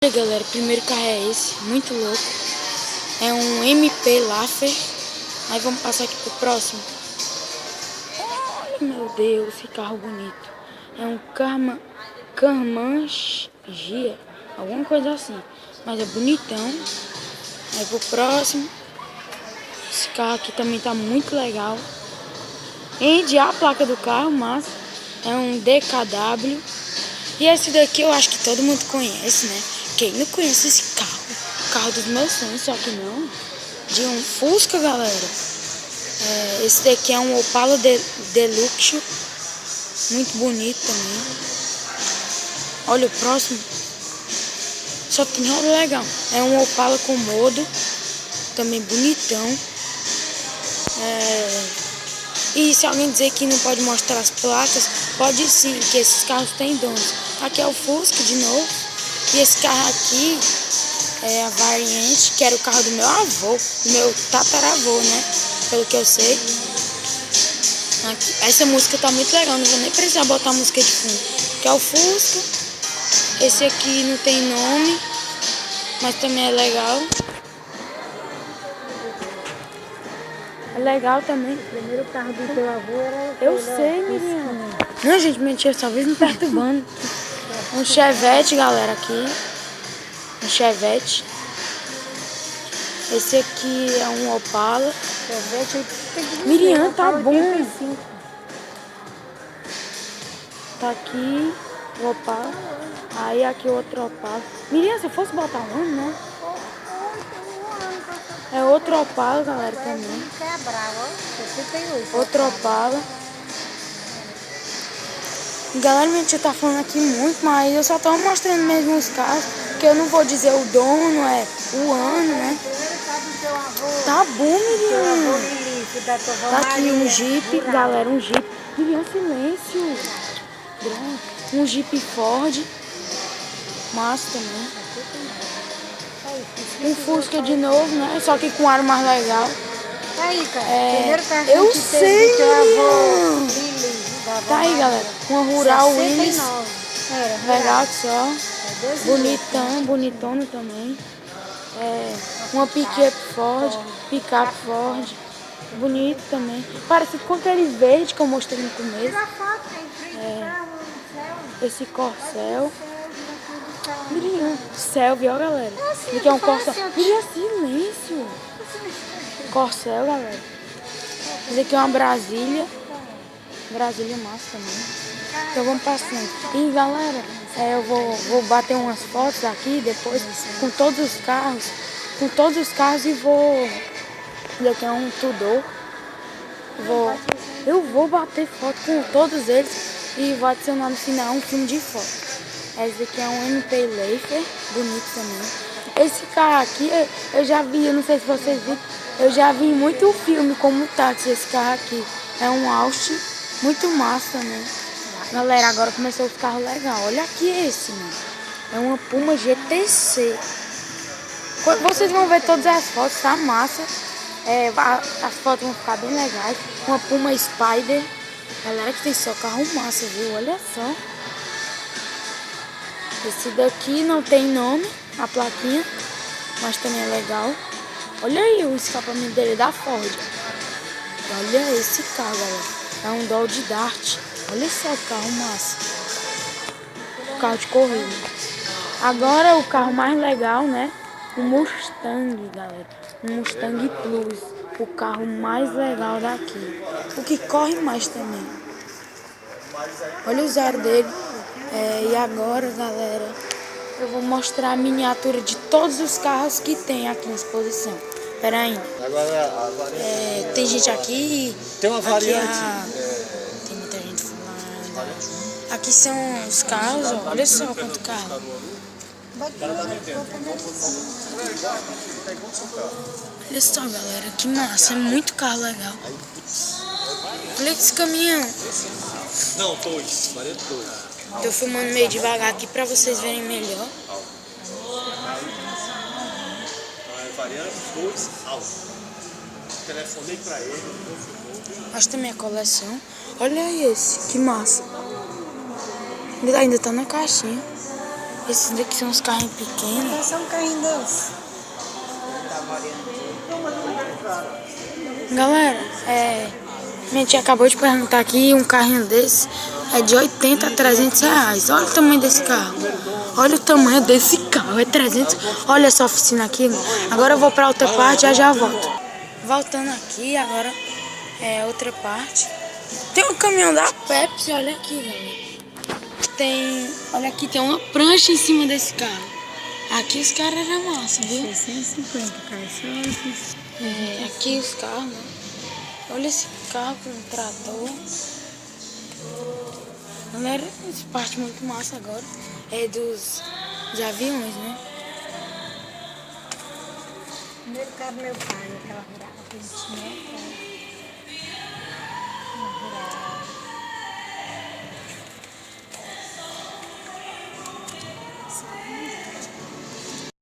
E aí, galera, o primeiro carro é esse, muito louco. É um MP Laffer. Aí vamos passar aqui pro próximo. Olha, meu Deus, que carro bonito. É um Karmann Ghia, alguma coisa assim. Mas é bonitão. Aí pro próximo. Esse carro aqui também tá muito legal. Ende a placa do carro, mas é um DKW. E esse daqui eu acho que todo mundo conhece, né? Quem não conhece esse carro? O carro dos meus sonhos, só que não. De um Fusca, galera. Esse daqui é um Opala Deluxe. Muito bonito também. Olha o próximo. Só tem roda legal. É um Opala Komodo. Também bonitão. E se alguém dizer que não pode mostrar as placas, pode sim, que esses carros têm donos. Aqui é o Fusca de novo. E esse carro aqui é a variante, que era o carro do meu avô, do meu tataravô, né? Pelo que eu sei. Aqui, essa música tá muito legal, não vou nem precisar botar a música de fundo. Que é o Fusca. Esse aqui não tem nome, mas também é legal. É legal também. O primeiro carro do teu avô era... Eu sei, Miriam. Não, gente, mentira, só vez me perturbando. Um Chevette, galera, aqui. Um Chevette. Esse aqui é um Opala. Chevette, Miriam, tá bom. 85. Tá aqui o Opala. Aí aqui outro Opala. Miriam, se eu fosse botar um ano, né? É outro Opala, galera, também. Outro Opala. Galera, minha tia tá falando aqui muito, mas eu só tô mostrando mesmo os carros, porque eu não vou dizer o dono, o ano, né? Tá bom, Miriam. Tá aqui um Jeep, galera, um Jeep. Miriam, silêncio. Um Jeep Ford. Massa também. Um Fusca de novo, né? Só que com ar mais legal. Aí, cara. Primeiro carro eu que sei, teve do teu avô. Miriam. Tá aí, galera. Uma Rural Willys. Legal que só. Bonitão, bonitona também. Uma picape Ford. Bonito também. Parecido com aquele verde que eu mostrei no começo. Esse Corcel. Miriam, Selvi, ó, galera. Esse aqui é um Corcel. Miriam, silêncio. Corcel, galera. Esse aqui é uma Brasília. Brasília massa também. Então vamos passando. E galera, eu vou bater umas fotos aqui depois com todos os carros. Com todos os carros e vou. Daqui é um Tudor. Eu vou bater foto com todos eles e vou adicionar no final um filme de foto. Esse aqui é um MP Laffer, bonito também. Esse carro aqui eu já vi, eu não sei se vocês viram, eu já vi muito filme como táxi esse carro aqui. É um Austin, muito massa também. Galera, agora começou os carros legais. Olha aqui esse, mano. É uma Puma GTC. Vocês vão ver todas as fotos, tá massa. As fotos vão ficar bem legais. Uma Puma Spider. Galera, que tem só carro massa, viu? Olha só. Esse daqui não tem nome, a plaquinha, mas também é legal. Olha aí o escapamento dele da Ford. Olha esse carro, galera. É um Dodge Dart. Olha só o carro massa. O carro de corrida. Agora o carro mais legal, né? O Mustang, galera. O Mustang Plus. O carro mais legal daqui. O que corre mais também. Olha o zero dele. E agora, galera, eu vou mostrar a miniatura de todos os carros que tem aqui na exposição. Pera aí. Tem gente aqui. Tem uma variante. Tem muita gente falando. Aqui são os carros, ó. Olha só quanto carro. Olha só, galera, que massa. É muito carro legal. Olha esse caminhão. Não, dois. Variante 2. Tô filmando meio devagar aqui pra vocês verem melhor. Variante 2 alto. Telefonei pra ele. Mostra também a coleção. Olha esse, que massa. Ainda tá na caixinha. Esses daqui são os carrinhos pequenos. Vai ser um carrinho desse. Galera, minha tia acabou de perguntar aqui, um carrinho desse é de 80 a 300 reais. Olha o tamanho desse carro. Olha o tamanho desse carro, é 300. Olha essa oficina aqui. Agora eu vou pra outra parte e já volto. Voltando aqui, agora é outra parte. Tem um caminhão da Pepsi, olha aqui, galera. Olha aqui, tem uma prancha em cima desse carro. Aqui os caras eram massa, viu? 650, cara. Só esses. Aqui os carros, né? Olha esse carro com um trator. Galera, essa parte muito massa agora é dos aviões, né? Primeiro carro do meu pai, aquela rural que a gente tinha. Uma rural.